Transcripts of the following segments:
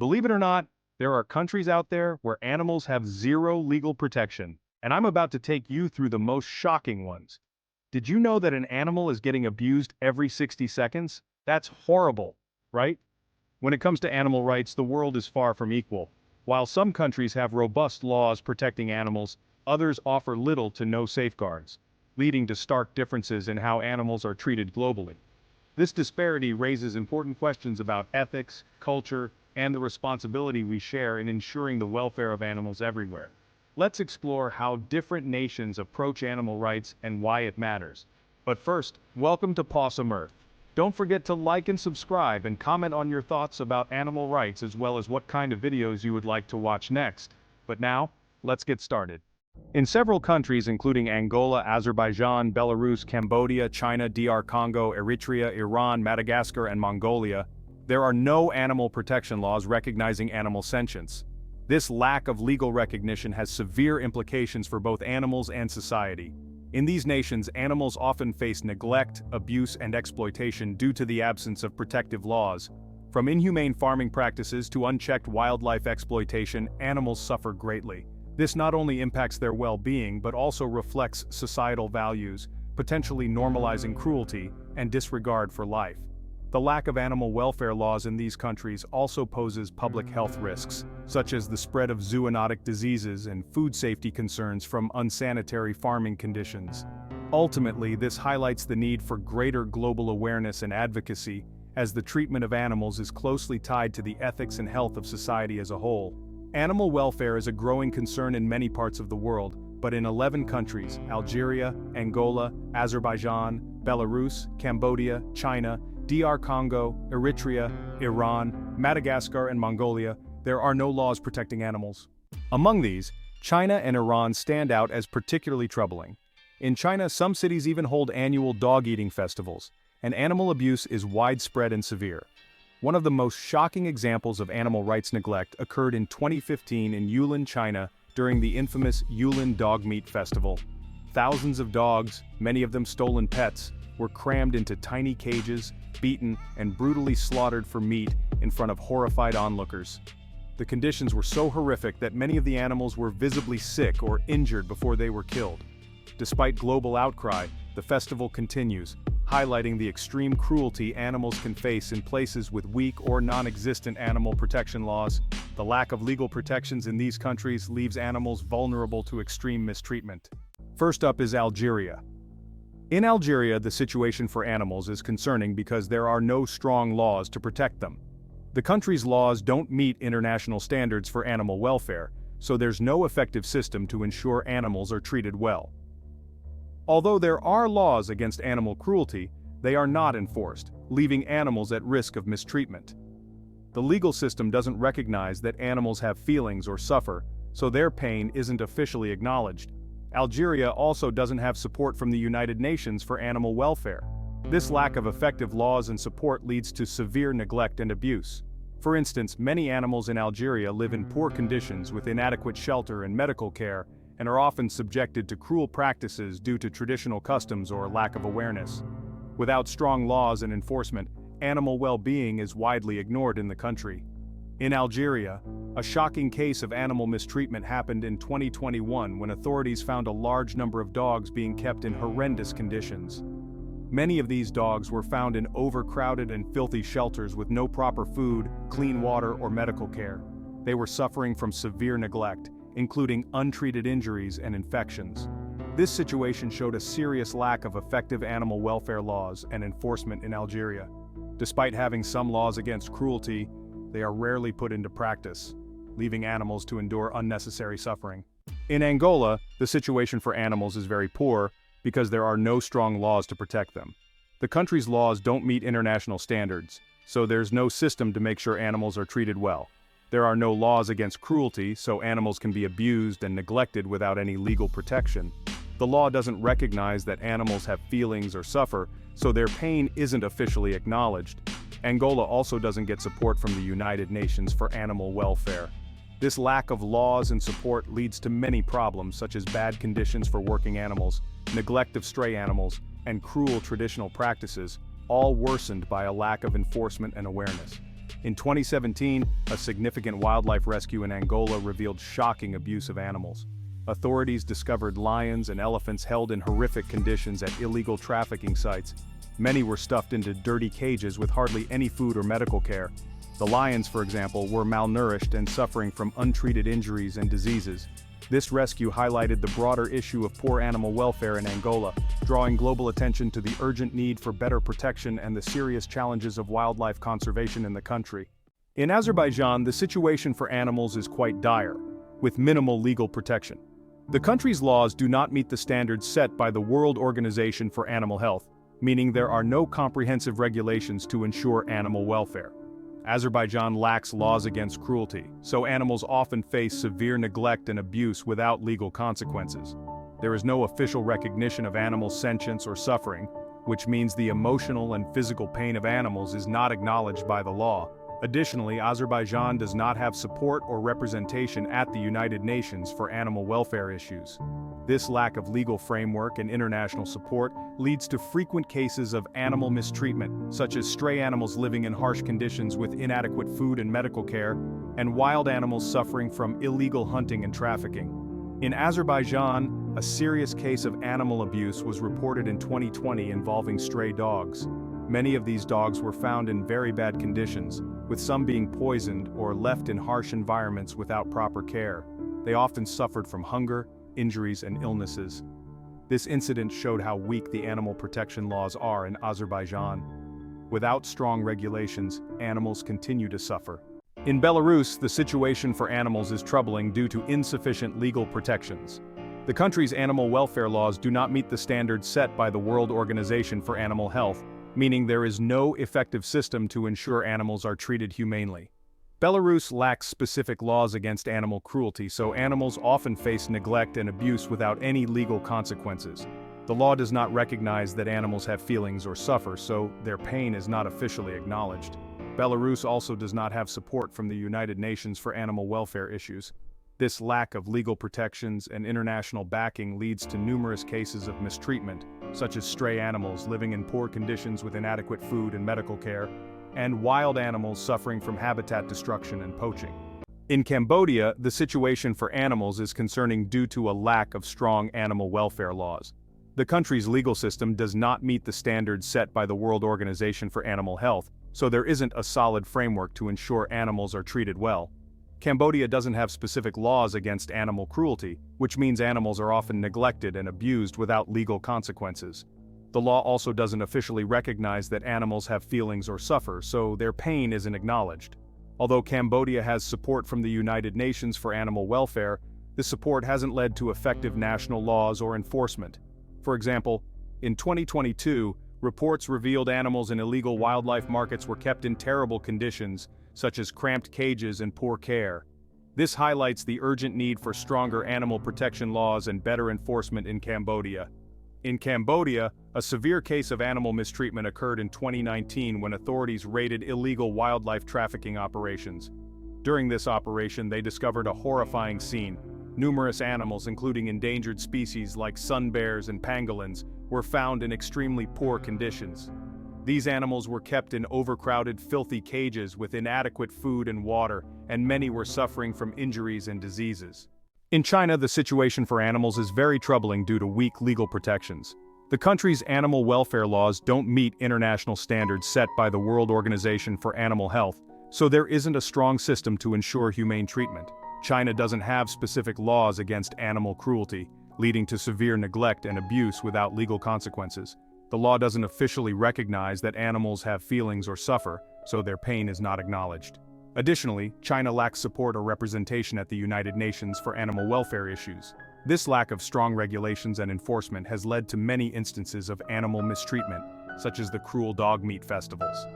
Believe it or not, there are countries out there where animals have zero legal protection, and I'm about to take you through the most shocking ones. Did you know that an animal is getting abused every 60 seconds? That's horrible, right? When it comes to animal rights, the world is far from equal. While some countries have robust laws protecting animals, others offer little to no safeguards, leading to stark differences in how animals are treated globally. This disparity raises important questions about ethics, culture, and the responsibility we share in ensuring the welfare of animals everywhere. Let's explore how different nations approach animal rights and why it matters. But first, welcome to Possum Earth. Don't forget to like and subscribe and comment on your thoughts about animal rights as well as what kind of videos you would like to watch next. But now, let's get started. In several countries including Angola, Azerbaijan, Belarus, Cambodia, China, DR Congo, Eritrea, Iran, Madagascar, and Mongolia, there are no animal protection laws recognizing animal sentience. This lack of legal recognition has severe implications for both animals and society. In these nations, animals often face neglect, abuse, and exploitation due to the absence of protective laws. From inhumane farming practices to unchecked wildlife exploitation, animals suffer greatly. This not only impacts their well-being but also reflects societal values, potentially normalizing cruelty and disregard for life. The lack of animal welfare laws in these countries also poses public health risks, such as the spread of zoonotic diseases and food safety concerns from unsanitary farming conditions. Ultimately, this highlights the need for greater global awareness and advocacy, as the treatment of animals is closely tied to the ethics and health of society as a whole. Animal welfare is a growing concern in many parts of the world, but in 11 countries, Algeria, Angola, Azerbaijan, Belarus, Cambodia, China, DR Congo, Eritrea, Iran, Madagascar, and Mongolia, there are no laws protecting animals. Among these, China and Iran stand out as particularly troubling. In China, some cities even hold annual dog-eating festivals, and animal abuse is widespread and severe. One of the most shocking examples of animal rights neglect occurred in 2015 in Yulin, China, during the infamous Yulin Dog Meat Festival. Thousands of dogs, many of them stolen pets, were crammed into tiny cages, beaten, and brutally slaughtered for meat in front of horrified onlookers. The conditions were so horrific that many of the animals were visibly sick or injured before they were killed. Despite global outcry, the festival continues, highlighting the extreme cruelty animals can face in places with weak or non-existent animal protection laws. The lack of legal protections in these countries leaves animals vulnerable to extreme mistreatment. First up is Algeria. In Algeria, the situation for animals is concerning because there are no strong laws to protect them. The country's laws don't meet international standards for animal welfare, so there's no effective system to ensure animals are treated well. Although there are laws against animal cruelty, they are not enforced, leaving animals at risk of mistreatment. The legal system doesn't recognize that animals have feelings or suffer, so their pain isn't officially acknowledged. Algeria also doesn't have support from the United Nations for animal welfare. This lack of effective laws and support leads to severe neglect and abuse. For instance, many animals in Algeria live in poor conditions with inadequate shelter and medical care, and are often subjected to cruel practices due to traditional customs or lack of awareness. Without strong laws and enforcement, animal well-being is widely ignored in the country. In Algeria, a shocking case of animal mistreatment happened in 2021 when authorities found a large number of dogs being kept in horrendous conditions. Many of these dogs were found in overcrowded and filthy shelters with no proper food, clean water, or medical care. They were suffering from severe neglect, including untreated injuries and infections. This situation showed a serious lack of effective animal welfare laws and enforcement in Algeria. Despite having some laws against cruelty, they are rarely put into practice, leaving animals to endure unnecessary suffering. In Angola, the situation for animals is very poor because there are no strong laws to protect them. The country's laws don't meet international standards, so there's no system to make sure animals are treated well. There are no laws against cruelty, so animals can be abused and neglected without any legal protection. The law doesn't recognize that animals have feelings or suffer, so their pain isn't officially acknowledged. Angola also doesn't get support from the United Nations for animal welfare. This lack of laws and support leads to many problems such as bad conditions for working animals, neglect of stray animals, and cruel traditional practices, all worsened by a lack of enforcement and awareness. In 2017, a significant wildlife rescue in Angola revealed shocking abuse of animals. Authorities discovered lions and elephants held in horrific conditions at illegal trafficking sites. Many were stuffed into dirty cages with hardly any food or medical care. The lions, for example, were malnourished and suffering from untreated injuries and diseases. This rescue highlighted the broader issue of poor animal welfare in Angola, drawing global attention to the urgent need for better protection and the serious challenges of wildlife conservation in the country. In Azerbaijan, the situation for animals is quite dire, with minimal legal protection. The country's laws do not meet the standards set by the World Organization for Animal Health, meaning there are no comprehensive regulations to ensure animal welfare. Azerbaijan lacks laws against cruelty, so animals often face severe neglect and abuse without legal consequences. There is no official recognition of animal sentience or suffering, which means the emotional and physical pain of animals is not acknowledged by the law. Additionally, Azerbaijan does not have support or representation at the United Nations for animal welfare issues. This lack of legal framework and international support leads to frequent cases of animal mistreatment, such as stray animals living in harsh conditions with inadequate food and medical care, and wild animals suffering from illegal hunting and trafficking. In Azerbaijan, a serious case of animal abuse was reported in 2020 involving stray dogs. Many of these dogs were found in very bad conditions, with some being poisoned or left in harsh environments without proper care. They often suffered from hunger, injuries, and illnesses. This incident showed how weak the animal protection laws are in Azerbaijan. Without strong regulations, animals continue to suffer. In Belarus, the situation for animals is troubling due to insufficient legal protections. The country's animal welfare laws do not meet the standards set by the World Organization for Animal Health, meaning there is no effective system to ensure animals are treated humanely. Belarus lacks specific laws against animal cruelty, so animals often face neglect and abuse without any legal consequences. The law does not recognize that animals have feelings or suffer, so their pain is not officially acknowledged. Belarus also does not have support from the United Nations for animal welfare issues. This lack of legal protections and international backing leads to numerous cases of mistreatment, such as stray animals living in poor conditions with inadequate food and medical care, and wild animals suffering from habitat destruction and poaching. In Cambodia, the situation for animals is concerning due to a lack of strong animal welfare laws. The country's legal system does not meet the standards set by the World Organization for Animal Health, so there isn't a solid framework to ensure animals are treated well. Cambodia doesn't have specific laws against animal cruelty, which means animals are often neglected and abused without legal consequences. The law also doesn't officially recognize that animals have feelings or suffer, so their pain isn't acknowledged. Although Cambodia has support from the United Nations for animal welfare, this support hasn't led to effective national laws or enforcement. For example, in 2022, reports revealed animals in illegal wildlife markets were kept in terrible conditions, such as cramped cages and poor care. This highlights the urgent need for stronger animal protection laws and better enforcement in Cambodia. In Cambodia, a severe case of animal mistreatment occurred in 2019 when authorities raided illegal wildlife trafficking operations. During this operation, they discovered a horrifying scene. Numerous animals, including endangered species like sun bears and pangolins, were found in extremely poor conditions. These animals were kept in overcrowded, filthy cages with inadequate food and water, and many were suffering from injuries and diseases. In China, the situation for animals is very troubling due to weak legal protections. The country's animal welfare laws don't meet international standards set by the World Organization for Animal Health, so there isn't a strong system to ensure humane treatment. China doesn't have specific laws against animal cruelty, leading to severe neglect and abuse without legal consequences. The law doesn't officially recognize that animals have feelings or suffer, so their pain is not acknowledged. Additionally, China lacks support or representation at the United Nations for animal welfare issues. This lack of strong regulations and enforcement has led to many instances of animal mistreatment, such as the cruel dog meat festivals.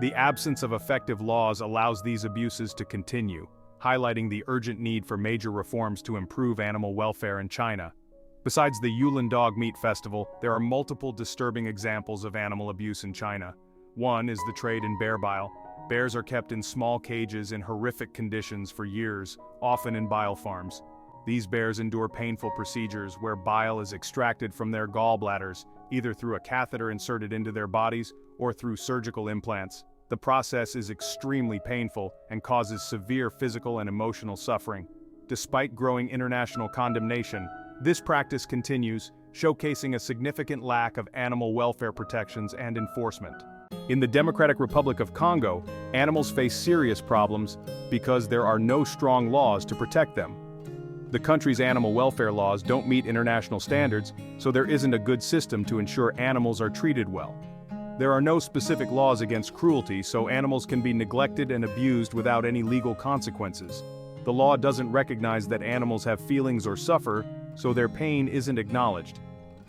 The absence of effective laws allows these abuses to continue, highlighting the urgent need for major reforms to improve animal welfare in China. Besides the Yulin Dog Meat Festival, there are multiple disturbing examples of animal abuse in China. One is the trade in bear bile. Bears are kept in small cages in horrific conditions for years, often in bile farms. These bears endure painful procedures where bile is extracted from their gallbladders, either through a catheter inserted into their bodies or through surgical implants. The process is extremely painful and causes severe physical and emotional suffering. Despite growing international condemnation, this practice continues, showcasing a significant lack of animal welfare protections and enforcement. In the Democratic Republic of Congo, animals face serious problems because there are no strong laws to protect them. The country's animal welfare laws don't meet international standards, so there isn't a good system to ensure animals are treated well. There are no specific laws against cruelty, so animals can be neglected and abused without any legal consequences. The law doesn't recognize that animals have feelings or suffer, so their pain isn't acknowledged.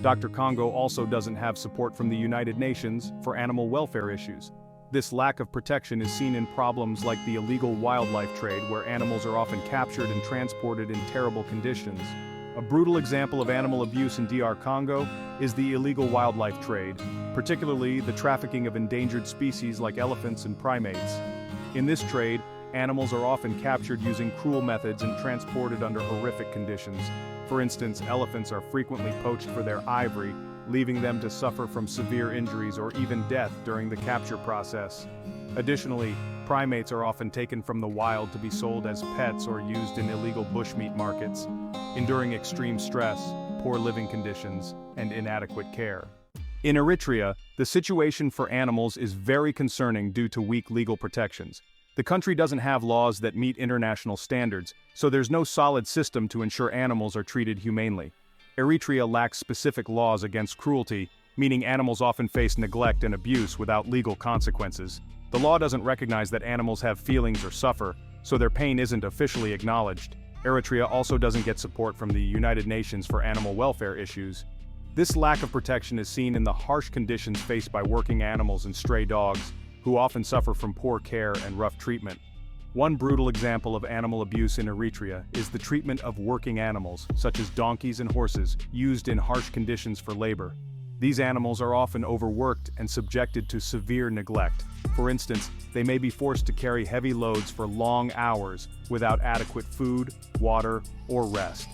Dr. Congo also doesn't have support from the United Nations for animal welfare issues. This lack of protection is seen in problems like the illegal wildlife trade, where animals are often captured and transported in terrible conditions. A brutal example of animal abuse in DR Congo is the illegal wildlife trade, particularly the trafficking of endangered species like elephants and primates. In this trade, animals are often captured using cruel methods and transported under horrific conditions. For instance, elephants are frequently poached for their ivory, leaving them to suffer from severe injuries or even death during the capture process. Additionally, primates are often taken from the wild to be sold as pets or used in illegal bushmeat markets, enduring extreme stress, poor living conditions, and inadequate care. In Eritrea, the situation for animals is very concerning due to weak legal protections. The country doesn't have laws that meet international standards, so there's no solid system to ensure animals are treated humanely. Eritrea lacks specific laws against cruelty, meaning animals often face neglect and abuse without legal consequences. The law doesn't recognize that animals have feelings or suffer, so their pain isn't officially acknowledged. Eritrea also doesn't get support from the United Nations for animal welfare issues. This lack of protection is seen in the harsh conditions faced by working animals and stray dogs, who often suffer from poor care and rough treatment. One brutal example of animal abuse in Eritrea is the treatment of working animals, such as donkeys and horses, used in harsh conditions for labor. These animals are often overworked and subjected to severe neglect. For instance, they may be forced to carry heavy loads for long hours without adequate food, water, or rest.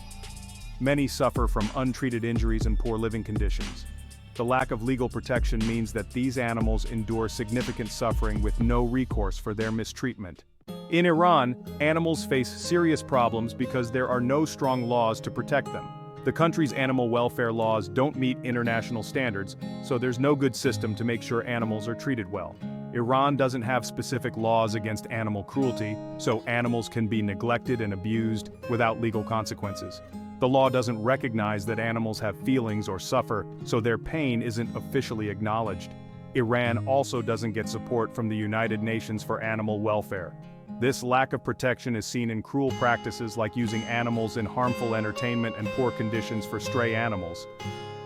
Many suffer from untreated injuries and poor living conditions. The lack of legal protection means that these animals endure significant suffering with no recourse for their mistreatment. In Iran, animals face serious problems because there are no strong laws to protect them. The country's animal welfare laws don't meet international standards, so there's no good system to make sure animals are treated well. Iran doesn't have specific laws against animal cruelty, so animals can be neglected and abused without legal consequences. The law doesn't recognize that animals have feelings or suffer, so their pain isn't officially acknowledged. Iran also doesn't get support from the United Nations for animal welfare. This lack of protection is seen in cruel practices like using animals in harmful entertainment and poor conditions for stray animals.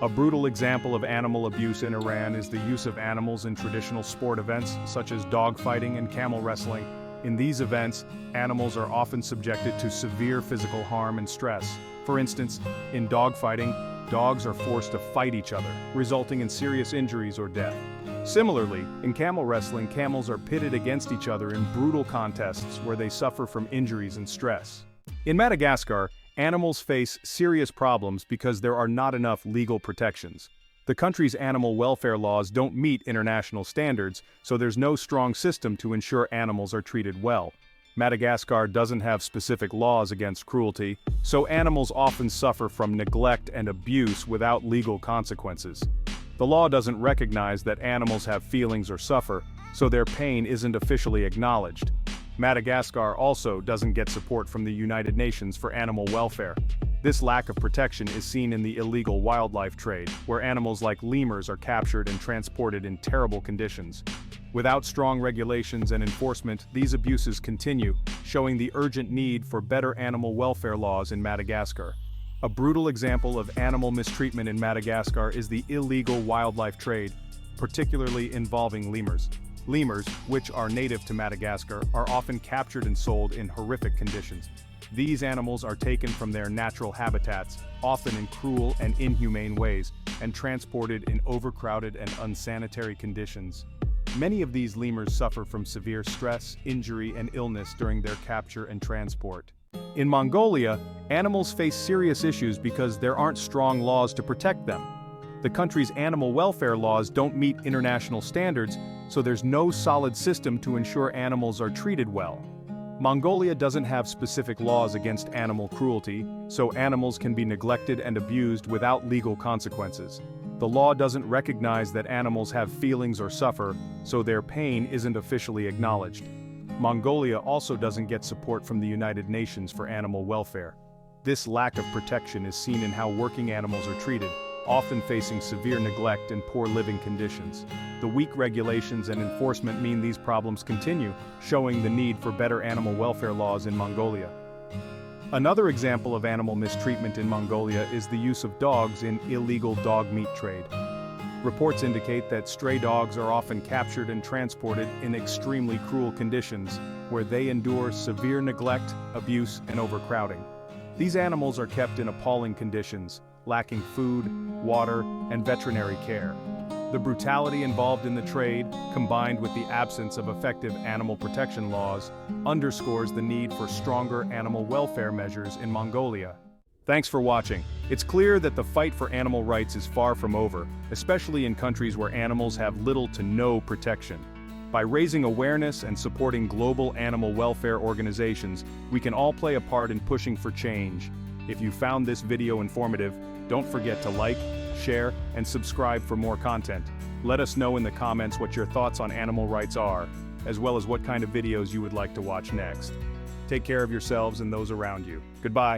A brutal example of animal abuse in Iran is the use of animals in traditional sport events such as dogfighting and camel wrestling. In these events, animals are often subjected to severe physical harm and stress. For instance, in dogfighting, dogs are forced to fight each other, resulting in serious injuries or death. Similarly, in camel wrestling, camels are pitted against each other in brutal contests where they suffer from injuries and stress. In Madagascar, animals face serious problems because there are not enough legal protections. The country's animal welfare laws don't meet international standards, so there's no strong system to ensure animals are treated well. Madagascar doesn't have specific laws against cruelty, so animals often suffer from neglect and abuse without legal consequences. The law doesn't recognize that animals have feelings or suffer, so their pain isn't officially acknowledged. Madagascar also doesn't get support from the United Nations for animal welfare. This lack of protection is seen in the illegal wildlife trade, where animals like lemurs are captured and transported in terrible conditions. Without strong regulations and enforcement, these abuses continue, showing the urgent need for better animal welfare laws in Madagascar. A brutal example of animal mistreatment in Madagascar is the illegal wildlife trade, particularly involving lemurs. Lemurs, which are native to Madagascar, are often captured and sold in horrific conditions. These animals are taken from their natural habitats, often in cruel and inhumane ways, and transported in overcrowded and unsanitary conditions. Many of these lemurs suffer from severe stress, injury, and illness during their capture and transport. In Mongolia, animals face serious issues because there aren't strong laws to protect them. The country's animal welfare laws don't meet international standards, so there's no solid system to ensure animals are treated well. Mongolia doesn't have specific laws against animal cruelty, so animals can be neglected and abused without legal consequences. The law doesn't recognize that animals have feelings or suffer, so their pain isn't officially acknowledged. Mongolia also doesn't get support from the United Nations for animal welfare. This lack of protection is seen in how working animals are treated, often facing severe neglect and poor living conditions. The weak regulations and enforcement mean these problems continue, showing the need for better animal welfare laws in Mongolia. Another example of animal mistreatment in Mongolia is the use of dogs in illegal dog meat trade. Reports indicate that stray dogs are often captured and transported in extremely cruel conditions, where they endure severe neglect, abuse, and overcrowding. These animals are kept in appalling conditions, lacking food, water, and veterinary care. The brutality involved in the trade, combined with the absence of effective animal protection laws, underscores the need for stronger animal welfare measures in Mongolia. Thanks for watching. It's clear that the fight for animal rights is far from over, especially in countries where animals have little to no protection. By raising awareness and supporting global animal welfare organizations, we can all play a part in pushing for change. If you found this video informative, don't forget to like, share, and subscribe for more content. Let us know in the comments what your thoughts on animal rights are, as well as what kind of videos you would like to watch next. Take care of yourselves and those around you. Goodbye.